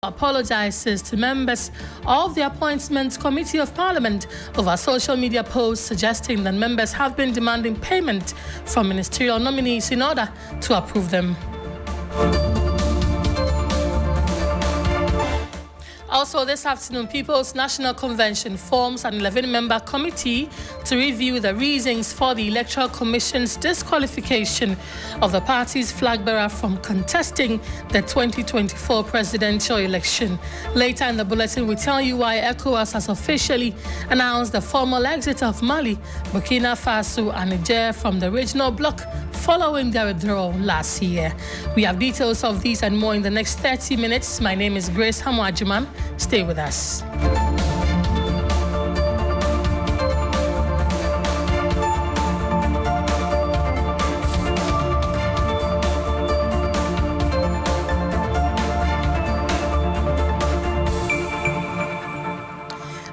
Apologizes to members of the Appointments Committee of Parliament over social media posts suggesting that members have been demanding payment from ministerial nominees in order to approve them. Also this afternoon, People's National Convention forms an 11-member committee to review the reasons for the Electoral Commission's disqualification of the party's flag bearer from contesting the 2024 presidential election. Later in the bulletin, we tell you why ECOWAS has officially announced the formal exit of Mali, Burkina Faso and Niger from the regional bloc following their withdrawal last year. We have details of these and more in the next 30 minutes. My name is Grace Hammoah Agyemang. Stay with us.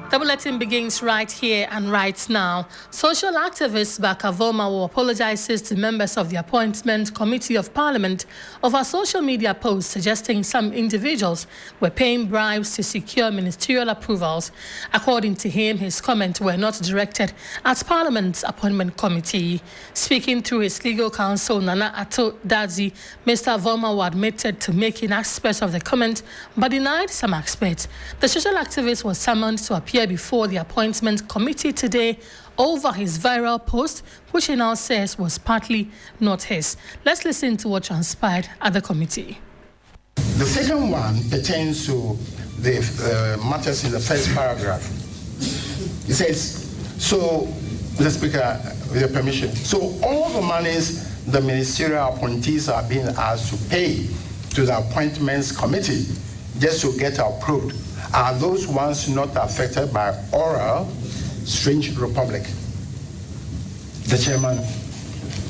The bulletin begins right here and right now. Social activist Hammoah apologizes to members of the Appointment Committee of Parliament over social media posts suggesting some individuals were paying bribes to secure ministerial approvals. According to him, his comments were not directed at Parliament's Appointment Committee. Speaking through his legal counsel, Nana Atto-Dadzie, Mr. Hammoah admitted to making aspects of the comment but denied some aspects. The social activist was summoned to appear before the Appointment Committee today over his viral post, which he now says was partly not his. Let's listen to what transpired at the committee. The second one pertains to the matters in the first paragraph. It says, so, Mr. Speaker, with your permission, so all the monies the ministerial appointees are being asked to pay to the Appointments Committee just to get approved are those ones not affected by oral strange republic. The chairman,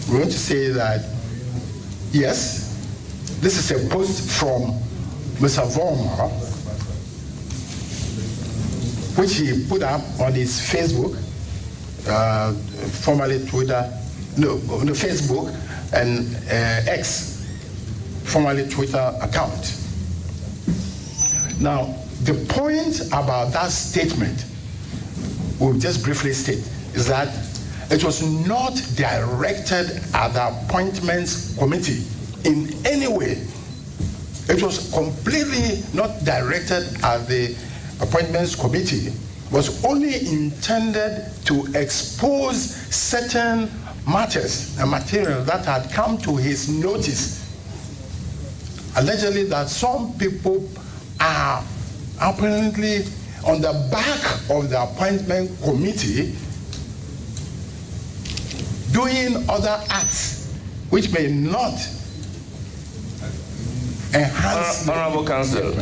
we want to say that, yes, this is a post from Mr. Hammoah, which he put up on his Facebook, formerly Twitter, Facebook and X, formerly Twitter account. Now, the point about that statement, we'll just briefly state, is that it was not directed at the Appointments Committee in any way. It was completely not directed at the Appointments Committee. It was only intended to expose certain matters and material that had come to his notice. Allegedly that some people are apparently on the back of the Appointment Committee doing other acts which may not enhance Honorable Counsel.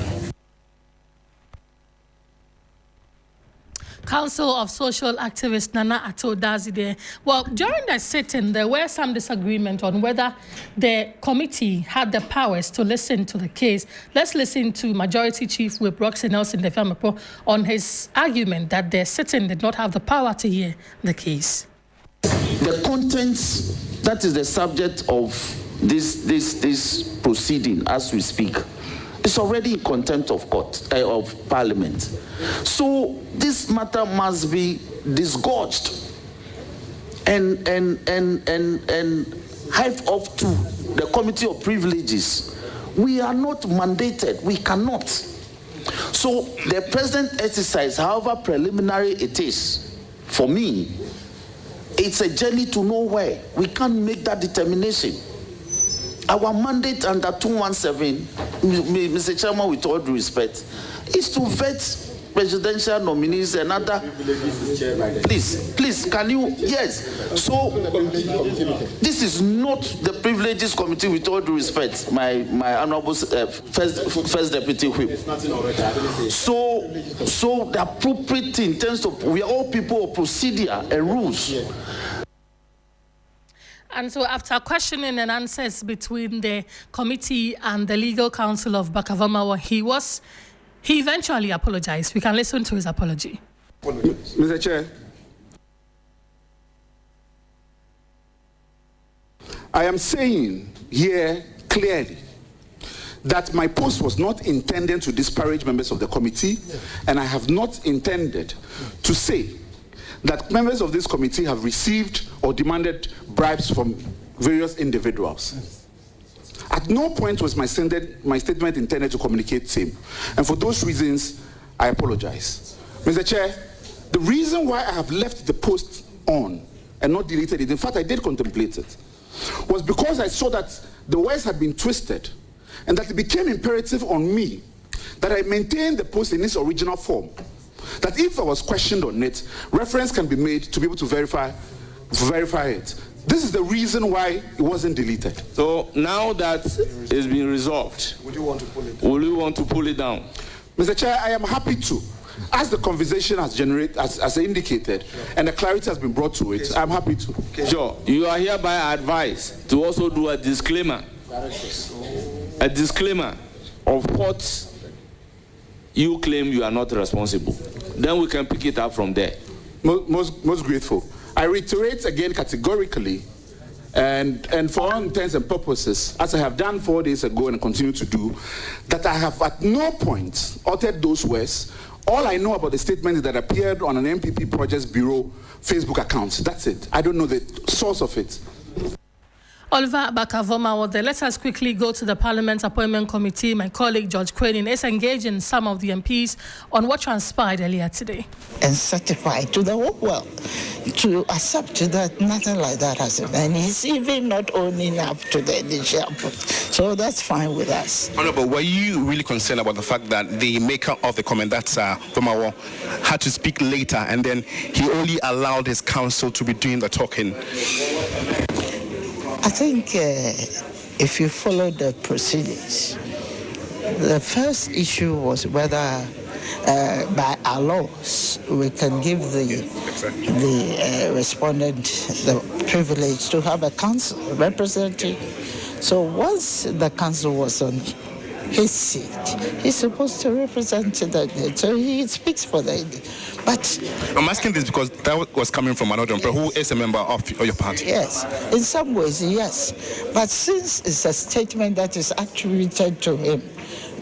Council of Social Activist Nana Atto-Dadzie. Well, during that sitting, there were some disagreement on whether the committee had the powers to listen to the case. Let's listen to Majority Chief Whip Roxy Nelson Defiamapo on his argument that the sitting did not have the power to hear the case. The contents, that is the subject of this proceeding as we speak, is already in contempt of court, of Parliament. So this matter must be disgorged and hived off to the Committee of Privileges. We are not mandated, we cannot. So the present exercise, however preliminary it is, for me, it's a journey to nowhere. We can't make that determination. Our mandate under 217, Mr. Chairman, with all due respect, is to vet presidential nominees and other. Please, can you? Yes. So this is not the Privileges Committee, with all due respect, my honorable first deputy whip. So the appropriate in terms of, we are all people of procedure and rules. And so after questioning and answers between the committee and the legal counsel of Hammoah, he eventually apologized. We can listen to his apology. Mr. Chair, I am saying here clearly that my post was not intended to disparage members of the committee, and I have not intended to say that members of this committee have received or demanded bribes from various individuals. At no point was my statement intended to communicate same. And for those reasons, I apologize. Mr. Chair, the reason why I have left the post on and not deleted it, in fact, I did contemplate it, was because I saw that the words had been twisted and that it became imperative on me that I maintain the post in its original form. That if I was questioned on it, reference can be made to be able to verify it. This is the reason why it wasn't deleted. So now that it's been resolved, Would you want to pull it? will you want to pull it down? Mr. Chair, I am happy to. As the conversation has generated, as indicated, and the clarity has been brought to it, I'm happy to. Sure. You are hereby advised to also do a disclaimer. A disclaimer of what you claim you are not responsible. Then we can pick it up from there. Most grateful. I reiterate again categorically, and for all intents and purposes, as I have done 4 days ago and continue to do, that I have at no point uttered those words. All I know about the statement is that appeared on an MPP Projects Bureau Facebook account. That's it. I don't know the source of it. Oliver Bakavoma, let us quickly go to the Parliament Appointment Committee. My colleague George Quainin is engaging some of the MPs on what transpired earlier today. And certify to the whole world to accept that nothing like that has happened. And he's even not owning up to the initial post. So that's fine with us. Honorable, were you really concerned about the fact that the maker of the comment, that's Hammoah, had to speak later and then he only allowed his counsel to be doing the talking? I think if you follow the proceedings, the first issue was whether by our laws we can give the respondent the privilege to have a counsel representative. So once the counsel was on his seat, he's supposed to represent that. So he speaks for the. But I'm asking this because that was coming from another member who is a member of your party. Yes, in some ways, yes. But since it's a statement that is attributed to him,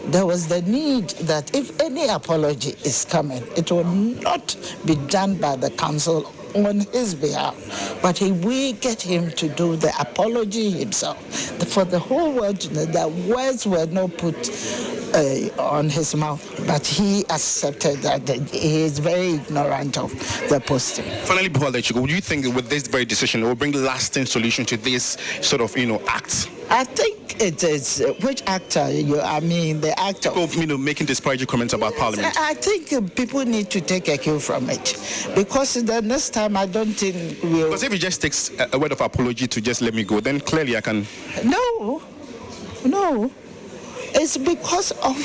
there was the need that if any apology is coming, it will not be done by the council on his behalf, but we get him to do the apology himself. For the whole world to know that words were not put on his mouth, but he accepted that he is very ignorant of the posting. Finally, before I let you go, do you think that with this very decision it will bring lasting solution to this sort of, act? I think it is. Which actor? The actor. People, making disparaging comments about Parliament. I think people need to take a cue from it, because the next time I don't think we'll. Because if he just takes a word of apology to just let me go, then clearly I can. No. It's because of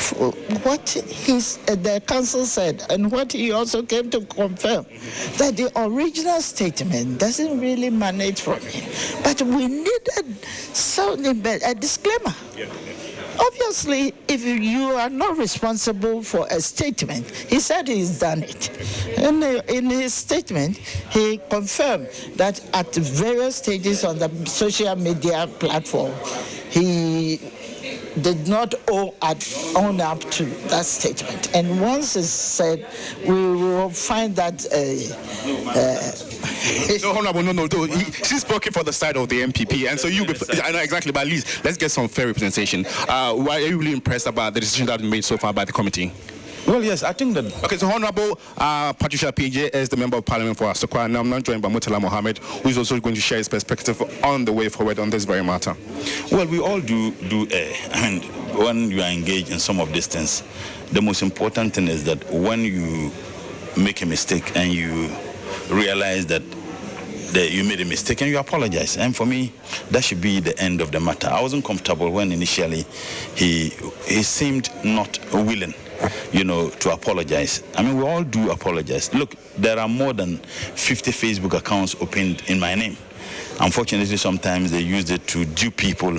what the council said and what he also came to confirm, that the original statement doesn't really emanate from him. But we needed a disclaimer. Obviously, if you are not responsible for a statement, he said he's done it. And in his statement, he confirmed that at various stages on the social media platform, he did not own up to that statement. And once it's said, we will find that... No. She's spoken for the side of the MPP, and so I know exactly, but at least let's get some fair representation. Why are you really impressed about the decision that has been made so far by the committee? Well, yes, I think that... Okay, so Honorable Patricia PJ is the Member of Parliament for Asokwa, and I'm now joined by Murtala Mohammed, who is also going to share his perspective on the way forward on this very matter. Well, we all do and when you are engaged in some of these things, the most important thing is that when you make a mistake and you realize that you made a mistake and you apologize. And for me, that should be the end of the matter. I wasn't comfortable when initially he seemed not willing, to apologize. I mean, we all do apologize. Look, there are more than 50 Facebook accounts opened in my name. Unfortunately, sometimes they use it to dupe people.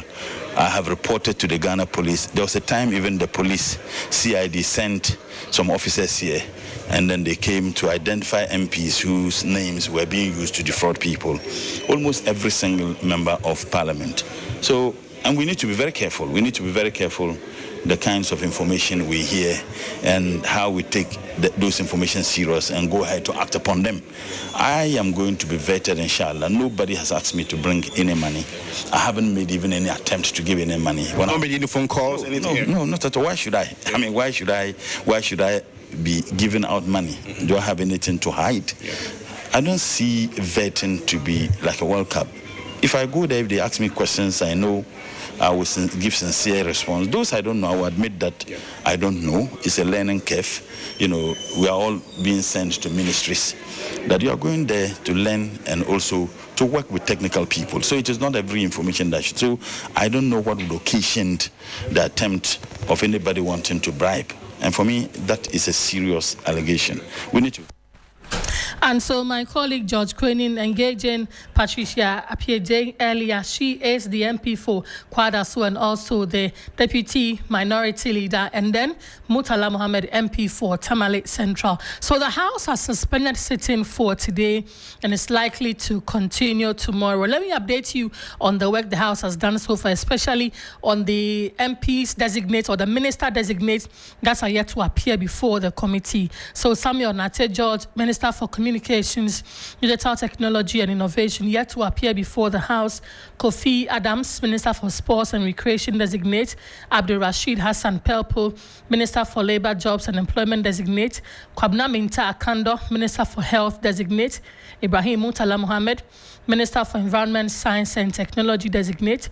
I have reported to the Ghana police. There was a time even the police, CID, sent some officers here, and then they came to identify MPs whose names were being used to defraud people. Almost every single member of Parliament. So, and we need to be very careful. We need to be very careful the kinds of information we hear and how we take those information serious and go ahead to act upon them. I am going to be vetted, inshallah. Nobody has asked me to bring any money. I haven't made even any attempt to give any money. Not made any phone calls, anything? No, not at all. Why should I? I mean, why should I be giving out money? Do I have anything to hide? Yeah. I don't see vetting to be like a World Cup. If I go there, if they ask me questions, I know I will give sincere response. Those I don't know, I will admit that I don't know. It's a learning curve. You know, we are all being sent to ministries that you are going there to learn and also to work with technical people. So it is not every information that should. So I don't know what would occasion the attempt of anybody wanting to bribe. And for me, that is a serious allegation. We need to... And so my colleague George Quenin engaging Patricia Agyemang earlier. She is the MP for Kwadaso and also the Deputy Minority Leader. And then Murtala Mohammed, MP for Tamale Central. So the House has suspended sitting for today and is likely to continue tomorrow. Let me update you on the work the House has done so far, especially on the MPs designate or the minister designate that are yet to appear before the committee. So Samuel Nate George, Minister for Communications, Digital Technology and Innovation, yet to appear before the House. Kofi Adams, Minister for Sports and Recreation designate. Abdul Rashid Hassan Pelpo, Minister for Labour, Jobs and Employment designate. Kwabna Minta Akando, Minister for Health designate. Ibrahim Murtala Mohammed, Minister for Environment, Science and Technology designate.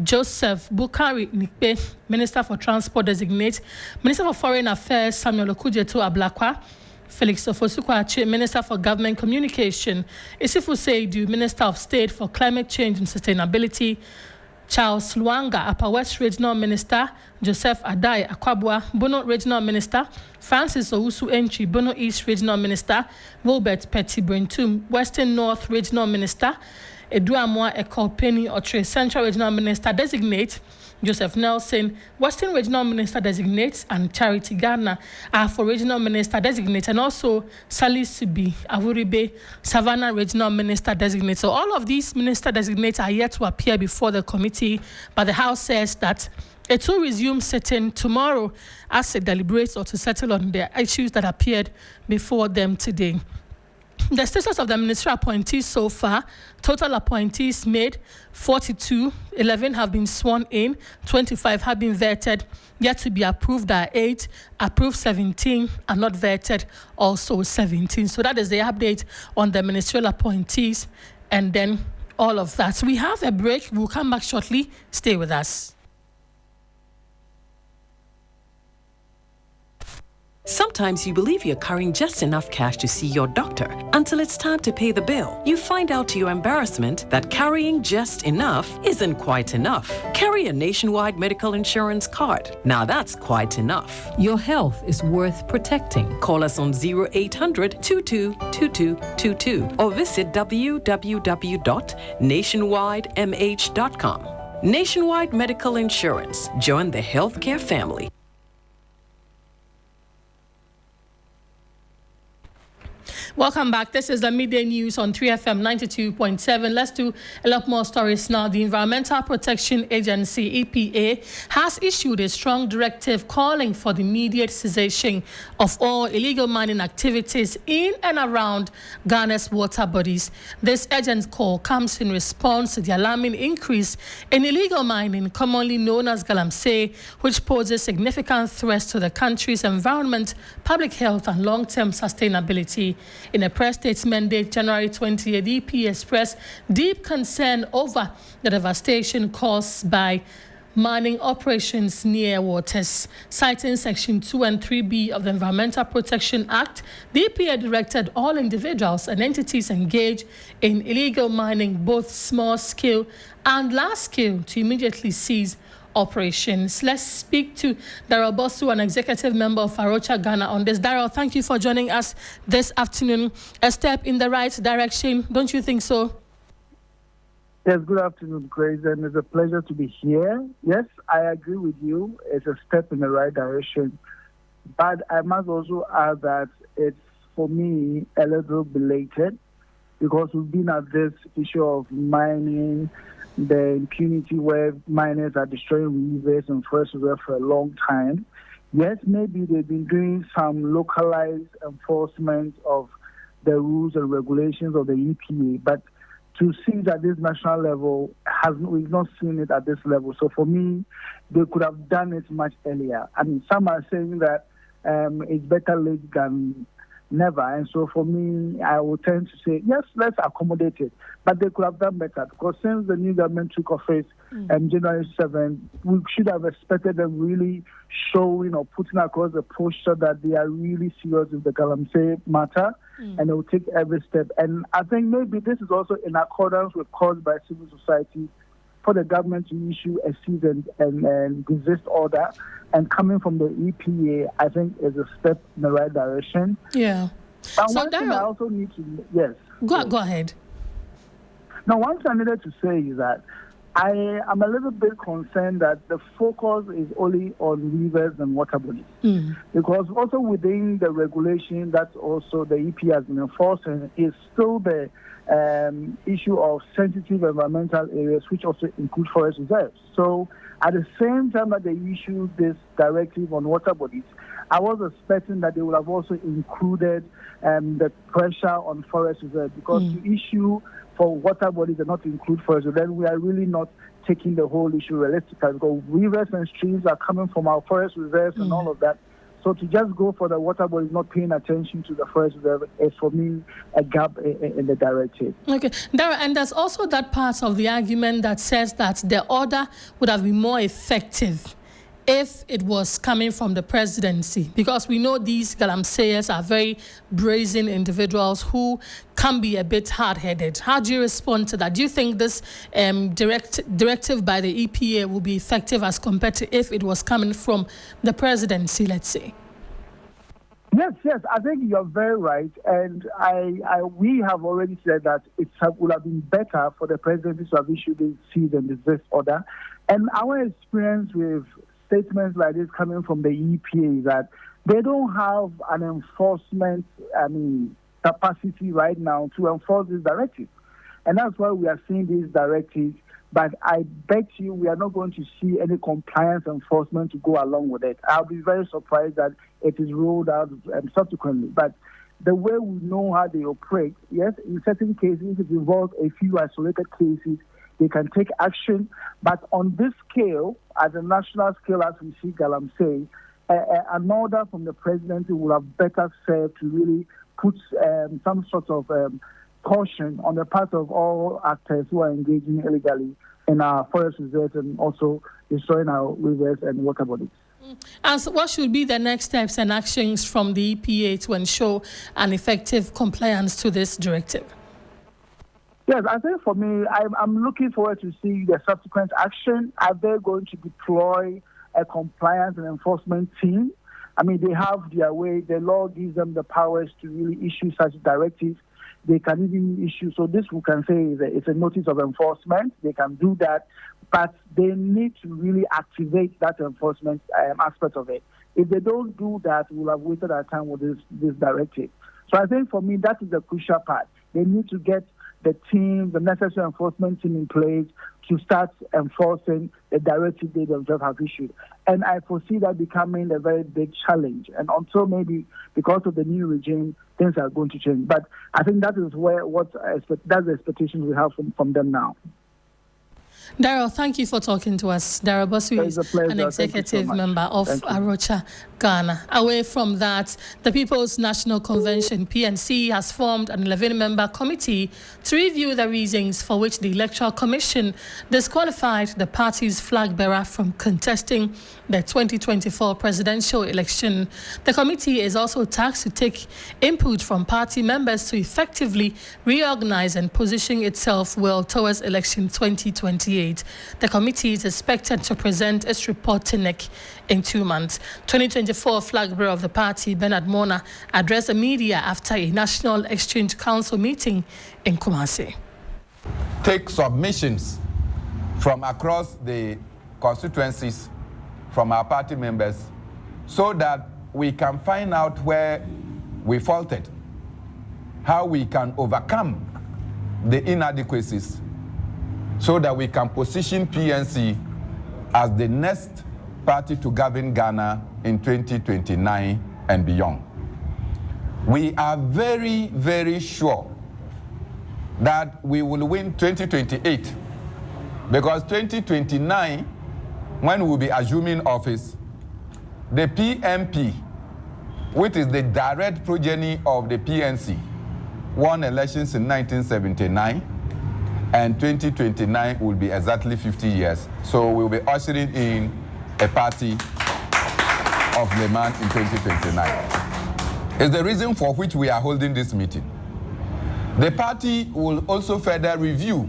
Joseph Bukari Nikpe, Minister for Transport designate. Minister for Foreign Affairs, Samuel Okudzeto Ablakwa. Felix Ofosu-Kwakye, Minister for Government Communication. Isifu Seidu, Minister of State for Climate Change and Sustainability. Charles Luanga, Upper West Regional Minister. Joseph Adai Akwabwa, Bono Regional Minister. Francis Owusu Entry, Bono East Regional Minister. Wilbert Petty Brentum, Western North Regional Minister. Eduamwa Ekopeni Otre, Central Regional Minister designate. Joseph Nelson, Western Regional Minister designate, and Charity Ghana for Regional Minister designate, and also Sali Sibi Awuribe, Savannah Regional Minister designate. So all of these minister designates are yet to appear before the committee, but the House says that it will resume sitting tomorrow as it deliberates or to settle on the issues that appeared before them today. The status of the ministerial appointees so far: total appointees made 42, 11 have been sworn in, 25 have been vetted, yet to be approved are 8, approved 17, are not vetted, also 17. So that is the update on the ministerial appointees and then all of that. We have a break. We'll come back shortly. Stay with us. Sometimes you believe you're carrying just enough cash to see your doctor until it's time to pay the bill. You find out to your embarrassment that carrying just enough isn't quite enough. Carry a Nationwide medical insurance card. Now that's quite enough. Your health is worth protecting. Call us on 0800 22 2222 or visit www.nationwidemh.com. Nationwide Medical Insurance. Join the healthcare family. Welcome back. This is the midday news on 3FM 92.7. Let's do a lot more stories now. The Environmental Protection Agency, EPA, has issued a strong directive calling for the immediate cessation of all illegal mining activities in and around Ghana's water bodies. This urgent call comes in response to the alarming increase in illegal mining, commonly known as galamsey, which poses significant threats to the country's environment, public health, and long-term sustainability. In a press statement dated January 20th, the EPA expressed deep concern over the devastation caused by mining operations near waters. Citing Section 2 and 3B of the Environmental Protection Act, the EPA directed all individuals and entities engaged in illegal mining, both small-scale and large-scale, to immediately cease operations. Let's speak to Daryl Bosu, an executive member of Arocha Ghana, on this. Daryl, thank you for joining us this afternoon. A step in the right direction, don't you think so? Yes, good afternoon, Grace, and it's a pleasure to be here. Yes, I agree with you. It's a step in the right direction. But I must also add that it's, for me, a little belated, because we've been at this issue of mining the impunity where miners are destroying rivers and forests for a long time. Yes, maybe they've been doing some localized enforcement of the rules and regulations of the EPA, but to see that this national level we've not seen it at this level. So for me, they could have done it much earlier. I mean, some are saying that it's better late than never. And so for me, I would tend to say, yes, let's accommodate it. But they could have done better, because since the new government took office January 7th, we should have expected them really showing or putting across the posture that they are really serious with the Galamsey matter, and they will take every step. And I think maybe this is also in accordance with calls by civil society for the government to issue a cease and desist order. And coming from the EPA, I think is a step in the right direction. Yeah. But so one thing I also need to, yes. Go ahead. Now, one thing I needed to say is that I am a little bit concerned that the focus is only on rivers and water bodies. Because also within the regulation that also the EPA has been enforcing is still the issue of sensitive environmental areas, which also include forest reserves. So at the same time that they issued this directive on water bodies, I was expecting that they would have also included the pressure on forest reserves, because to issue for water bodies and not include forest reserves, then we are really not taking the whole issue realistically, because rivers and streams are coming from our forest reserves and all of that. So to just go for the water bodies, not paying attention to the forest reserve, is for me a gap in the directive. Okay, and there's also that part of the argument that says that the order would have been more effective if it was coming from the presidency, because we know these galamseyers are very brazen individuals who can be a bit hard-headed. How do you respond to that? Do you think this directive by the EPA will be effective as compared to if it was coming from the presidency, let's say? Yes, I think you're very right. And we have already said that it would have been better for the presidency to have issued the cease and desist order. And our experience with statements like this coming from the EPA is that they don't have an enforcement capacity right now to enforce this directive. And that's why we are seeing these directives. But I bet you we are not going to see any compliance enforcement to go along with it. I'll be very surprised that it is rolled out subsequently. But the way we know how they operate, yes, in certain cases, it involves a few isolated cases, they can take action. But on this scale, at a national scale, as we see Galamsey, an order from the presidency will have better served to really put some sort of caution on the part of all actors who are engaging illegally in our forest reserves and also destroying our rivers and water bodies. And so what should be the next steps and actions from the EPA to ensure an effective compliance to this directive? Yes, I think for me, I'm looking forward to see the subsequent action. Are they going to deploy a compliance and enforcement team? I mean, they have their way. The law gives them the powers to really issue such directives. They can even issue, so this we can say it's a notice of enforcement. They can do that, but they need to really activate that enforcement aspect of it. If they don't do that, we'll have wasted our time with this directive. So I think for me, that is the crucial part. They need to get the team, the necessary enforcement team in place to start enforcing the directive they themselves have issued. And I foresee that becoming a very big challenge. And until maybe because of the new regime, things are going to change. But I think that is that's the expectation we have from them now. Daryl, thank you for talking to us. Daryl Bosu is an executive member of Arocha, Ghana. Away from that, the People's National Convention, PNC, has formed an 11-member committee to review the reasons for which the Electoral Commission disqualified the party's flag bearer from contesting the 2024 presidential election. The committee is also tasked to take input from party members to effectively reorganize and position itself well towards election 2028. The committee is expected to present its report to NEC in 2 months. 2024 flag bearer of the party, Bernard Mona, addressed the media after a National Exchange Council meeting in Kumasi. Take submissions from across the constituencies from our party members so that we can find out where we faulted, how we can overcome the inadequacies, so that we can position PNC as the next party to govern Ghana in 2029 and beyond. We are very, very sure that we will win 2028, because 2029, when we will be assuming office, the PMP, which is the direct progeny of the PNC, won elections in 1979, and 2029 will be exactly 50 years. So we'll be ushering in a party of Le Mans in 2029. It's the reason for which we are holding this meeting. The party will also further review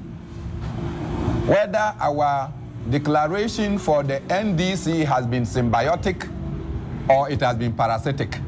whether our declaration for the NDC has been symbiotic or it has been parasitic.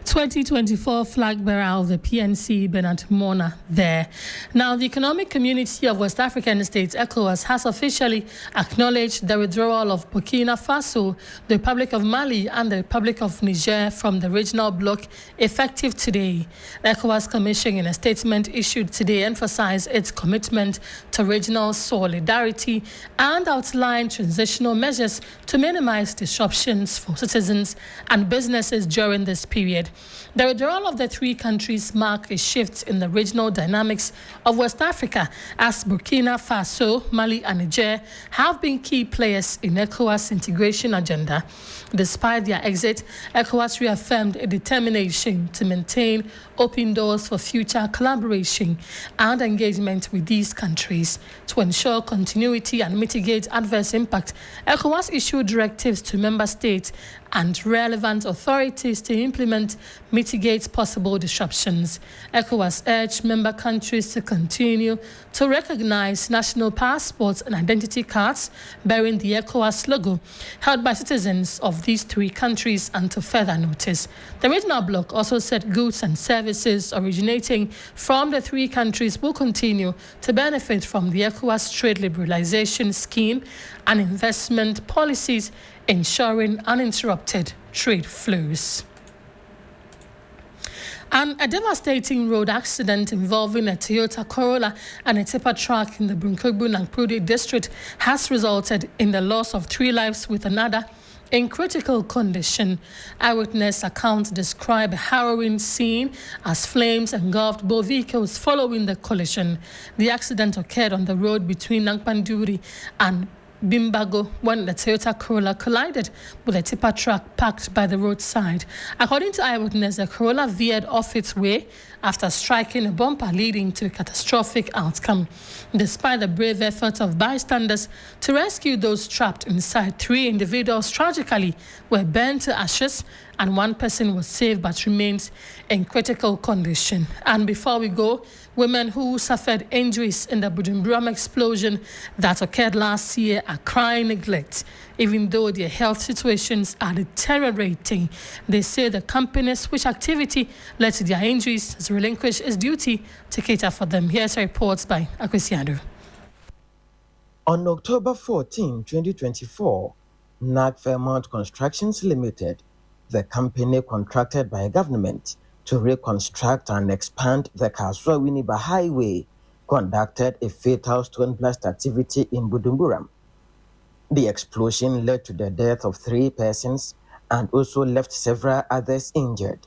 2024 flag bearer of the PNC, Bernard Mona, there. Now, the Economic Community of West African States, ECOWAS, has officially acknowledged the withdrawal of Burkina Faso, the Republic of Mali, and the Republic of Niger from the regional bloc effective today. The ECOWAS Commission, in a statement issued today, emphasized its commitment to regional solidarity and outlined transitional measures to minimize disruptions for citizens and businesses during this period. The withdrawal of the three countries mark a shift in the regional dynamics of West Africa, as Burkina Faso, Mali, and Niger have been key players in ECOWAS' integration agenda. Despite their exit, ECOWAS reaffirmed a determination to maintain open doors for future collaboration and engagement with these countries. To ensure continuity and mitigate adverse impact, ECOWAS issued directives to member states and relevant authorities to implement mitigate possible disruptions. ECOWAS urged member countries to continue to recognize national passports and identity cards bearing the ECOWAS logo held by citizens of these three countries until further notice. The regional bloc also said goods and services originating from the three countries will continue to benefit from the ECOWAS trade liberalization scheme and investment policies, ensuring uninterrupted trade flows. And a devastating road accident involving a Toyota Corolla and a tipper truck in the Bunkogbu-Nangprude district has resulted in the loss of 3 lives, with another in critical condition. Eyewitness accounts describe a harrowing scene as flames engulfed both vehicles following the collision. The accident occurred on the road between Nangpanduri and Bimbago when the Toyota Corolla collided with a tipper truck parked by the roadside. According to eyewitness, the Corolla veered off its way after striking a bumper, leading to a catastrophic outcome. Despite the brave efforts of bystanders to rescue those trapped inside, 3 individuals tragically were burned to ashes and 1 person was saved but remains in critical condition. And before we go, women who suffered injuries in the Bujumbura explosion that occurred last year are crying neglect, even though their health situations are deteriorating. They say the company's which activity led to their injuries has relinquished its duty to cater for them. Here's a report by Akwesiado. On October 14, 2024, NAG Fairmount Constructions Limited, the company contracted by government to reconstruct and expand the Kaswa-Winneba Highway, conducted a fatal stone blast activity in Bujumbura. The explosion led to the death of 3 persons and also left several others injured.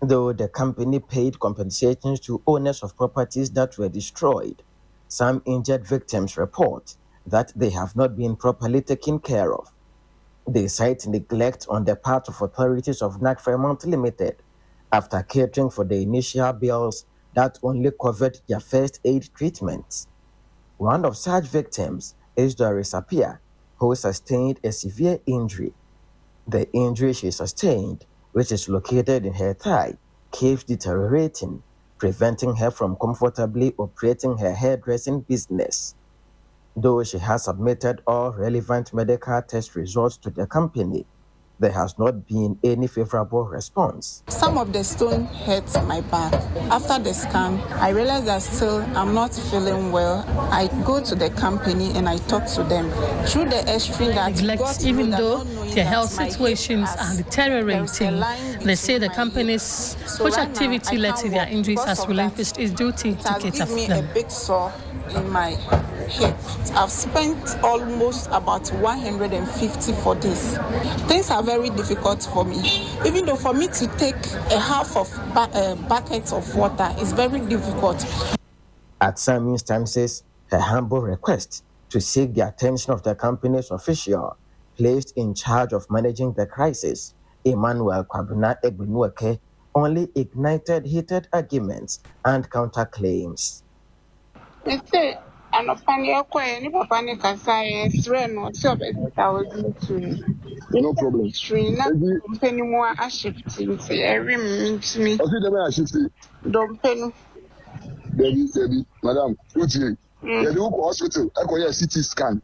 Though the company paid compensations to owners of properties that were destroyed, some injured victims report that they have not been properly taken care of. They cite neglect on the part of authorities of NAG Fairmount Limited after catering for the initial bills that only covered their first aid treatments. One of such victims is Doris Apia, who sustained a severe injury. The injury she sustained, which is located in her thigh, keeps deteriorating, preventing her from comfortably operating her hairdressing business. Though she has submitted all relevant medical test results to the company, there has not been any favorable response. Some of the stone hurt my back. After the scan, I realized that still I'm not feeling well. I go to the company and I talk to them. Through the X-ray that neglect, even though their health situations are deteriorating, they say the company's which activity led to their injuries has relinquished its duty to cater for them. A big sore in my hip. I've spent almost about 150 for this. Things are very difficult for me. Even though for me to take a half of bucket of water is very difficult. At some instances, her humble request to seek the attention of the company's official placed in charge of managing the crisis, Emmanuel Kwabena Egbenueke, only ignited heated arguments and counterclaims. No problem. Madam, hospital, I call a CT scan.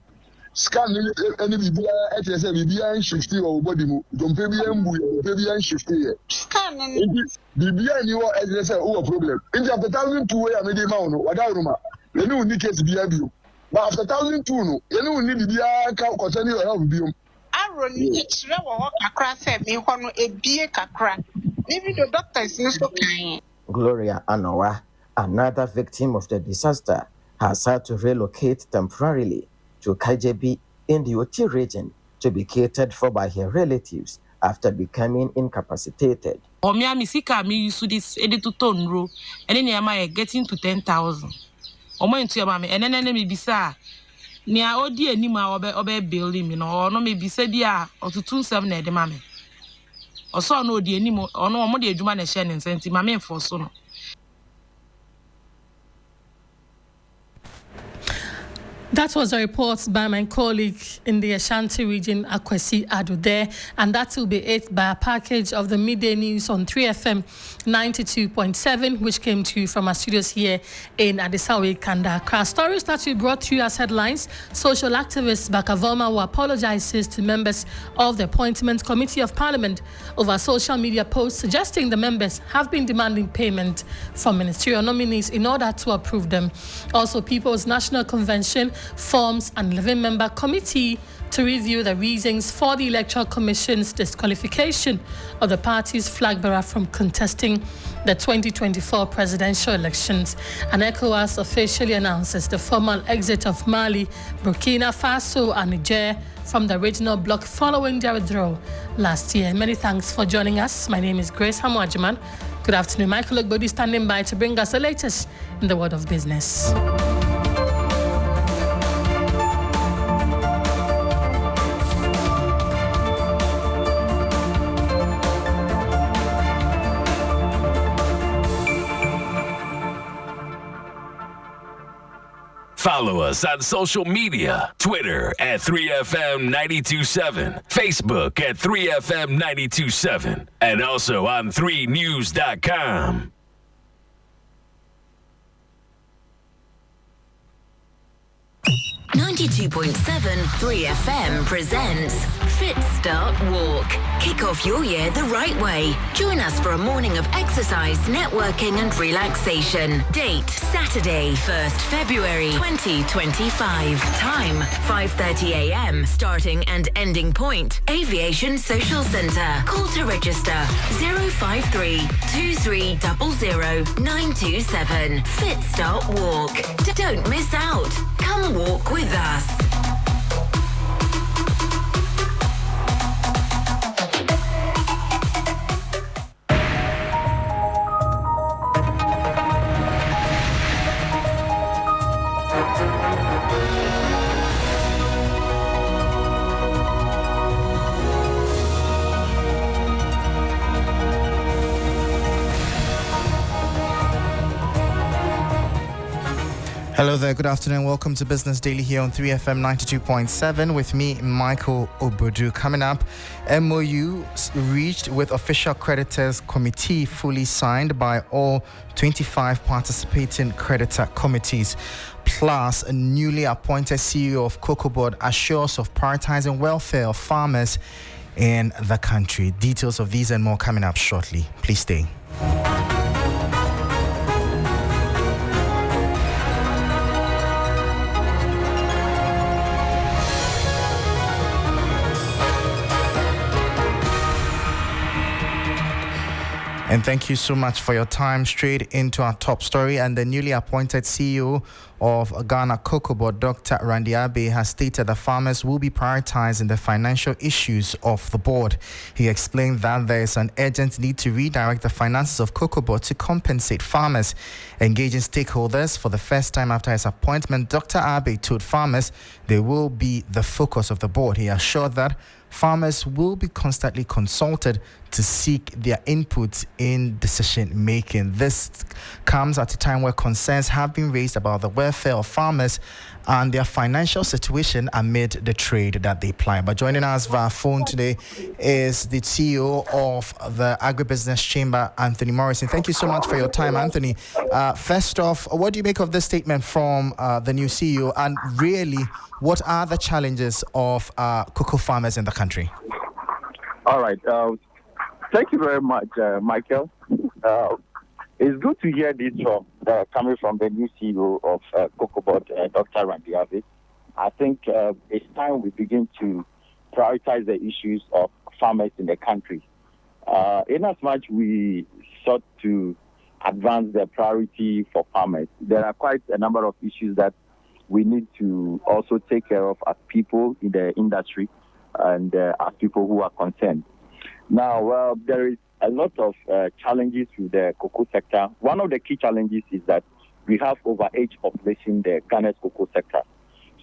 Scan any BBI shifty or body move. Don't pay BBI shifty. Scan BBI you are as oh problem. In the 1,002 way I made a mount, without Roma. You know, need case BIB. But after 1,002, no, you know, need BBI concerning your health. Aaron, it's never a said me one a beer crack. Maybe the doctor is not so kind. Gloria Anowa, another victim of the disaster, has had to relocate temporarily to Kajebi in the Oti region to be catered for by her relatives after becoming incapacitated. Omiami sika me used to this editor ton row, and then I getting to 10,000. Omo into your mammy, and then me bisa near Odi and Nima obey building, you know, or no maybe said ya or to 2.7 at the mammy. Or so no the anymore, or no more the Juman and Shannon sent my man for sono. That was a report by my colleague in the Ashanti region, Akwesi Ado there, and that will be it by a package of the midday news on 3FM 92.7, which came to you from our studios here in Adisawe, Kanda. Stories that we brought to you as headlines: social activist Bakavoma who apologizes to members of the Appointment Committee of Parliament over social media posts suggesting the members have been demanding payment from ministerial nominees in order to approve them. Also, People's National Convention forms an 11-member committee to review the reasons for the Electoral Commission's disqualification of the party's flag bearer from contesting the 2024 presidential elections. And ECOWAS officially announces the formal exit of Mali, Burkina Faso and Niger from the regional bloc following their withdrawal last year. Many thanks for joining us. My name is Grace Hammoah Agyemang. Good afternoon. Michael Ogbodi standing by to bring us the latest in the world of business. Follow us on social media: Twitter at 3FM927, Facebook at 3FM927, and also on 3news.com. 92.7 3FM presents Fit Start Walk. Kick off your year the right way. Join us for a morning of exercise, networking and relaxation. Date Saturday, 1st February 2025. Time 5:30 a.m. Starting and ending point Aviation Social Centre. Call to register 053 2300 927. Fit Start Walk. Don't miss out. Come walk with us. Hello there, good afternoon. Welcome to Business Daily here on 3FM 92.7 with me, Michael Obodu. Coming up, MOU reached with official creditors committee fully signed by all 25 participating creditor committees. Plus, a newly appointed CEO of Cocoa Board assures of prioritizing welfare of farmers in the country. Details of these and more coming up shortly. Please stay. And thank you so much for your time. Straight into our top story. And the newly appointed CEO of Ghana Cocoa Board, Dr. Randy Abe, has stated that farmers will be prioritized in the financial issues of the board. He explained that there is an urgent need to redirect the finances of Cocoa Board to compensate farmers. Engaging stakeholders for the first time after his appointment, Dr. Abe told farmers they will be the focus of the board. He assured that farmers will be constantly consulted to seek their input in decision making. This comes at a time where concerns have been raised about the welfare of farmers and their financial situation amid the trade that they ply. But joining us via phone today is the CEO of the Agribusiness Chamber, Anthony Morrison. Thank you so much for your time, Anthony. First off, what do you make of this statement from the new CEO, and really, what are the challenges of cocoa farmers in the country? All right. Thank you very much, Michael. It's good to hear this from coming from the new CEO of Cocoa Board, Dr. Randy Abe. I think it's time we begin to prioritize the issues of farmers in the country. In as much we sought to advance the priority for farmers, there are quite a number of issues that we need to also take care of as people in the industry and as people who are concerned. Now, there is a lot of challenges with the cocoa sector. One of the key challenges is that we have overage population in the Ghana's cocoa sector.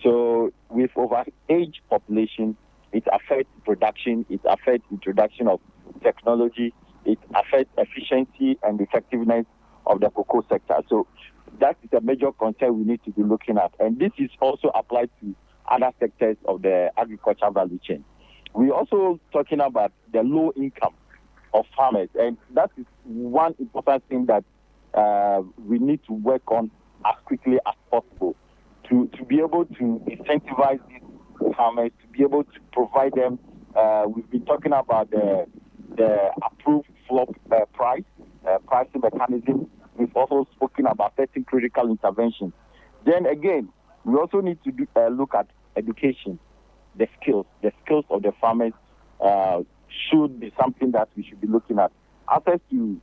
So with overage population, it affects production, it affects introduction of technology, it affects efficiency and effectiveness of the cocoa sector. So that is a major concern we need to be looking at. And this is also applied to other sectors of the agriculture value chain. We're also talking about the low income of farmers, and that is one important thing that we need to work on as quickly as possible to be able to incentivize these farmers, to be able to provide them. We've been talking about the approved floor pricing mechanism. We've also spoken about certain critical interventions. Then again, we also need to look at education, the skills of the farmers. Should be something that we should be looking at. Access to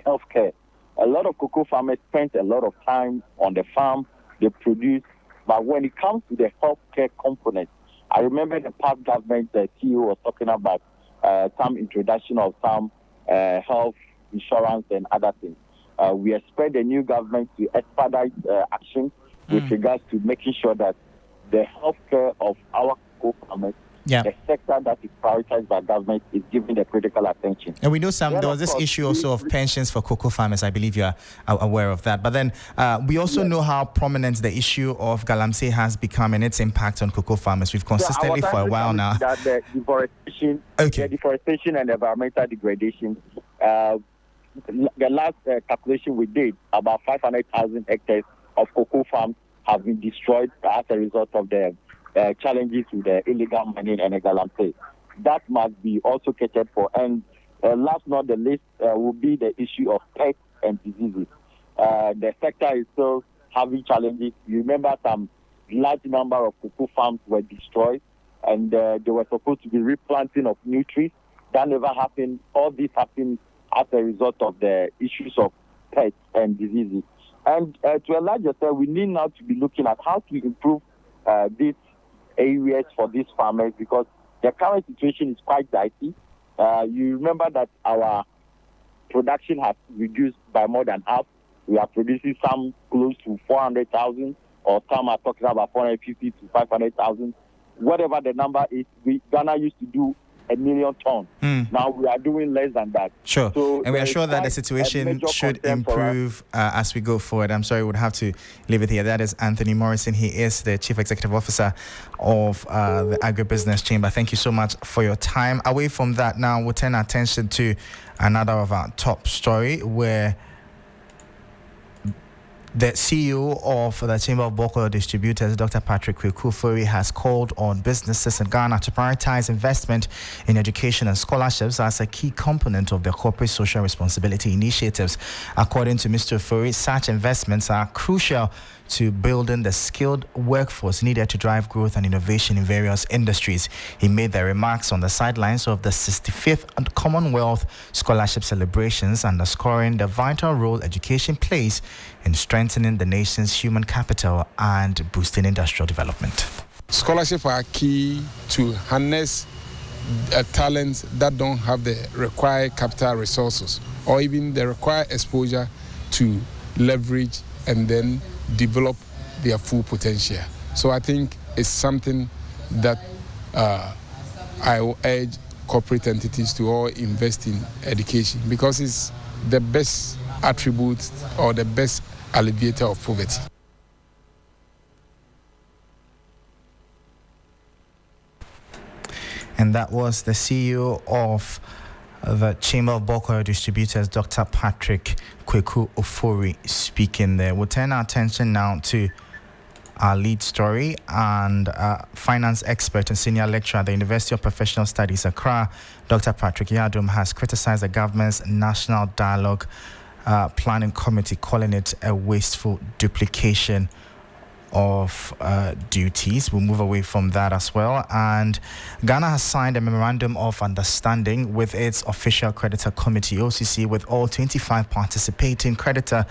healthcare. A lot of cocoa farmers spend a lot of time on the farm, they produce, but when it comes to the healthcare component, I remember the past government, the CEO was talking about some introduction of some health insurance and other things. We expect the new government to expedite action with regards to making sure that the healthcare of our cocoa farmers, the sector that is prioritized by government, is given the critical attention. And we know there was this issue also of pensions for cocoa farmers. I believe you are aware of that. But then we also know how prominent the issue of Galamsey has become and its impact on cocoa farmers. We've consistently for a while now. That the deforestation and environmental degradation. The last calculation we did, about 500,000 hectares of cocoa farms have been destroyed as a result of the challenges with the illegal mining and galamsey. That must be also catered for. And last not the least will be the issue of pests and diseases. The sector is still having challenges. You remember some large number of cocoa farms were destroyed, and they were supposed to be replanting of new trees. That never happened. All this happened as a result of the issues of pests and diseases. And to a large extent, we need now to be looking at how to improve these areas for these farmers, because the current situation is quite dicey. You remember that our production has reduced by more than half. We are producing some close to 400,000, or some are talking about 450 to 500,000. Whatever the number is, Ghana used to do 1 million tons. Now we are doing less than that. Sure. So and we are sure that the situation should improve as we go forward. I'm sorry, we'll have to leave it here. That is Anthony Morrison. He is the Chief Executive Officer of the Agribusiness Chamber. Thank you so much for your time. Away from that, now we'll turn our attention to another of our top story, where The CEO of the Chamber of Bulk Oil Distributors, Dr. Patrick Kwekufori, has called on businesses in Ghana to prioritize investment in education and scholarships as a key component of their corporate social responsibility initiatives. According to Mr. Ofori, such investments are crucial to building the skilled workforce needed to drive growth and innovation in various industries. He made the remarks on the sidelines of the 65th Commonwealth Scholarship celebrations, underscoring the vital role education plays in strengthening the nation's human capital and boosting industrial development. Scholarships are key to harness talents that don't have the required capital resources or even the required exposure to leverage and then develop their full potential. So I think it's something that I will urge corporate entities to all invest in education because it's the best attribute or the best alleviator of poverty. And that was the CEO of the Chamber of Bulk Oil Distributors, Dr. Patrick Kwekufori, speaking there. We'll turn our attention now to our lead story, and finance expert and senior lecturer at the University of Professional Studies, Accra, Dr. Patrick Yadom, has criticized the government's National Dialogue Planning Committee, calling it a wasteful duplication of duties. We'll move away from that as well. And Ghana has signed a memorandum of understanding with its official creditor committee, OCC, with all 25 participating creditor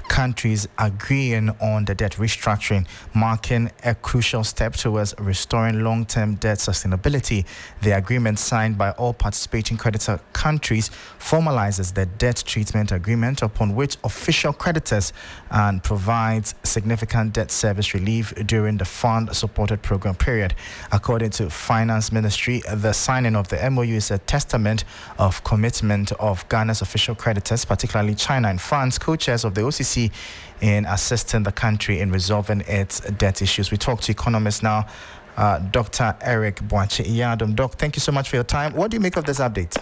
countries agreeing on the debt restructuring, marking a crucial step towards restoring long-term debt sustainability. The agreement, signed by all participating creditor countries, formalizes the debt treatment agreement upon which official creditors and provides significant debt service relief during the fund-supported program period. According to Finance Ministry, the signing of the MOU is a testament of commitment of Ghana's official creditors, particularly China and France, co-chairs of the OCC, in assisting the country in resolving its debt issues. We talk to economist now, Dr. Eric Boakye Yadom. Doc, thank you so much for your time. What do you make of this update?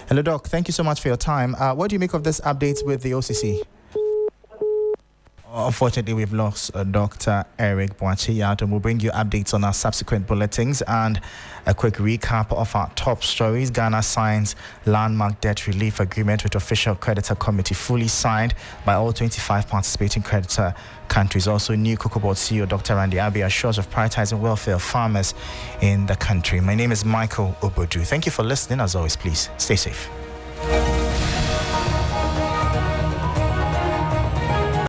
Hello, Doc. Thank you so much for your time. What do you make of this update with the OCC? Unfortunately, we've lost Dr. Eric Boakye Yadom. We'll bring you updates on our subsequent bulletins and a quick recap of our top stories. Ghana signs landmark debt relief agreement with official creditor committee, fully signed by all 25 participating creditor countries. Also, new Cocoa Board CEO Dr. Randy Abbey assures of prioritizing welfare of farmers in the country. My name is Michael Obodu. Thank you for listening. As always, please stay safe.